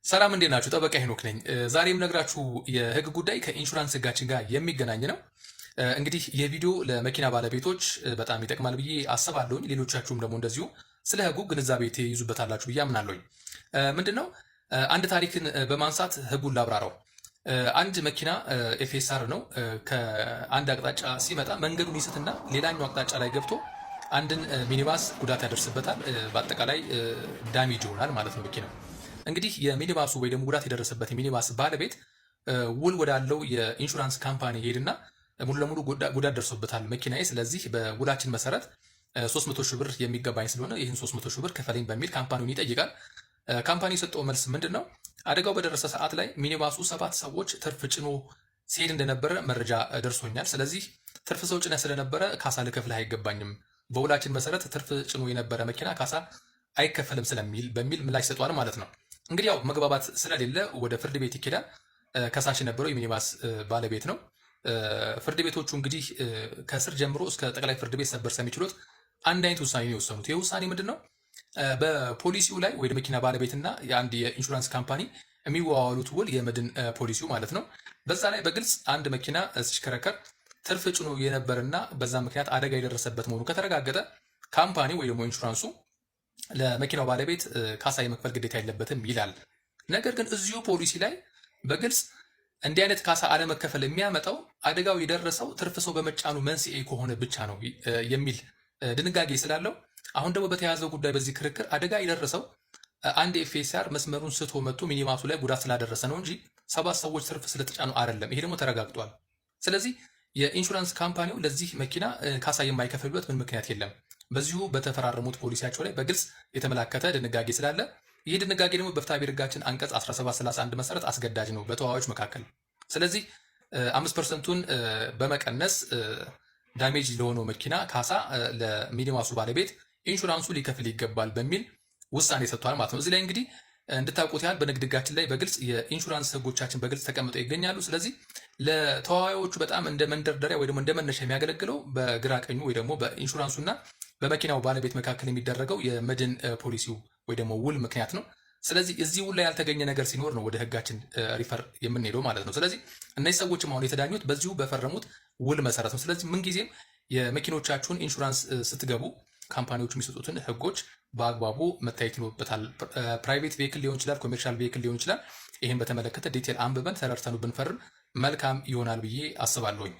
ሰላም እንዴት ናችሁ? ጠበቃ ሄኖክ ነኝ። ዛሬም ነግራችሁ የህግ ጉዳይ ከኢንሹራንስ ህጋችን ጋር የሚገናኝ ነው። እንግዲህ የቪዲዮ ለመኪና ባለቤቶች በጣም ይጠቅማል ብዬ አስባለሁኝ። ሌሎቻችሁም ደግሞ እንደዚሁ ስለ ህጉ ግንዛቤ ትይዙበታላችሁ ብዬ አምናለሁኝ። ምንድነው አንድ ታሪክን በማንሳት ህጉን ላብራራው። አንድ መኪና ኤፍኤስአር ነው ከአንድ አቅጣጫ ሲመጣ መንገዱን ይስትና ሌላኛው አቅጣጫ ላይ ገብቶ አንድን ሚኒባስ ጉዳት ያደርስበታል። በአጠቃላይ ዳሜጅ ይሆናል ማለት ነው መኪናው። እንግዲህ የሚኒባሱ ወይ ደግሞ ጉዳት የደረሰበት የሚኒባስ ባለቤት ውል ወዳለው የኢንሹራንስ ካምፓኒ ሄድና ሙሉ ለሙሉ ጉዳት ደርሶበታል መኪናዬ፣ ስለዚህ በውላችን መሰረት 300 ሺህ ብር የሚገባኝ ስለሆነ ይህን 300 ሺህ ብር ክፈለኝ በሚል ካምፓኒውን ይጠይቃል። ካምፓኒው የሰጠው መልስ ምንድን ነው? አደጋው በደረሰ ሰዓት ላይ ሚኒባሱ 7 ሰዎች ትርፍ ጭኖ ሲሄድ እንደነበረ መረጃ ደርሶኛል። ስለዚህ ትርፍ ሰው ጭነህ ስለነበረ ካሳ ልከፍልህ አይገባኝም፣ በውላችን መሰረት ትርፍ ጭኖ የነበረ መኪና ካሳ አይከፈልም ስለሚል በሚል ምላሽ ሰጧል ማለት ነው። እንግዲህ ያው መግባባት ስለሌለ ወደ ፍርድ ቤት ይኬዳል። ከሳሽ የነበረው የሚኒባስ ባለቤት ነው። ፍርድ ቤቶቹ እንግዲህ ከስር ጀምሮ እስከ ጠቅላይ ፍርድ ቤት ሰበር ሰሚ ችሎት አንድ አይነት ውሳኔ ነው የወሰኑት። ይህ ውሳኔ ምንድን ነው? በፖሊሲው ላይ ወይ መኪና ባለቤትና የአንድ የኢንሹራንስ ካምፓኒ የሚዋዋሉት ውል የመድን ፖሊሲው ማለት ነው። በዛ ላይ በግልጽ አንድ መኪና ሲሽከረከር ትርፍ ጭኖ የነበረና በዛ ምክንያት አደጋ የደረሰበት መሆኑ ከተረጋገጠ ካምፓኒ ወይ ደግሞ ኢንሹራንሱ ለመኪናው ባለቤት ካሳ የመክፈል ግዴታ የለበትም ይላል። ነገር ግን እዚሁ ፖሊሲ ላይ በግልጽ እንዲህ አይነት ካሳ አለመከፈል የሚያመጣው አደጋው የደረሰው ትርፍ ሰው በመጫኑ መንስኤ ከሆነ ብቻ ነው የሚል ድንጋጌ ስላለው አሁን ደግሞ በተያያዘው ጉዳይ በዚህ ክርክር አደጋ የደረሰው አንድ ኤፍኤስአር መስመሩን ስቶ መጥቶ ሚኒባሱ ላይ ጉዳት ስላደረሰ ነው እንጂ 7 ሰዎች ትርፍ ስለተጫኑ አይደለም። ይሄ ደግሞ ተረጋግጧል። ስለዚህ የኢንሹራንስ ካምፓኒው ለዚህ መኪና ካሳ የማይከፍልበት ምን ምክንያት የለም። በዚሁ በተፈራረሙት ፖሊሲያቸው ላይ በግልጽ የተመላከተ ድንጋጌ ስላለ ይህ ድንጋጌ ደግሞ በፍትሐብሔር ሕጋችን አንቀጽ 1731 መሰረት አስገዳጅ ነው በተዋዋዮች መካከል። ስለዚህ 5%ቱን በመቀነስ ዳሜጅ ለሆነው መኪና ካሳ ለሚኒባሱ ባለቤት ኢንሹራንሱ ሊከፍል ይገባል በሚል ውሳኔ ሰጥቷል ማለት ነው። እዚህ ላይ እንግዲህ እንድታውቁት ያህል በንግድ ሕጋችን ላይ በግልጽ የኢንሹራንስ ሕጎቻችን በግልጽ ተቀምጠው ይገኛሉ። ስለዚህ ለተዋዋዮቹ በጣም እንደ መንደርደሪያ ወይ ደግሞ እንደ መነሻ የሚያገለግለው በግራ ቀኙ ወይ ደግሞ በኢንሹራንሱና በመኪናው ባለቤት መካከል የሚደረገው የመድን ፖሊሲው ወይ ደግሞ ውል ምክንያት ነው። ስለዚህ እዚህ ውል ላይ ያልተገኘ ነገር ሲኖር ነው ወደ ህጋችን ሪፈር የምንሄደው ማለት ነው። ስለዚህ እነዚህ ሰዎችም አሁን የተዳኙት በዚሁ በፈረሙት ውል መሰረት ነው። ስለዚህ ምንጊዜም የመኪኖቻችሁን ኢንሹራንስ ስትገቡ ካምፓኒዎቹ የሚሰጡትን ህጎች በአግባቡ መታየት ይኖርበታል። ፕራይቬት ቬክል ሊሆን ይችላል፣ ኮሜርሻል ቬክል ሊሆን ይችላል። ይህን በተመለከተ ዲቴል አንብበን ተረድተኑ ብንፈርም መልካም ይሆናል ብዬ አስባለሁኝ።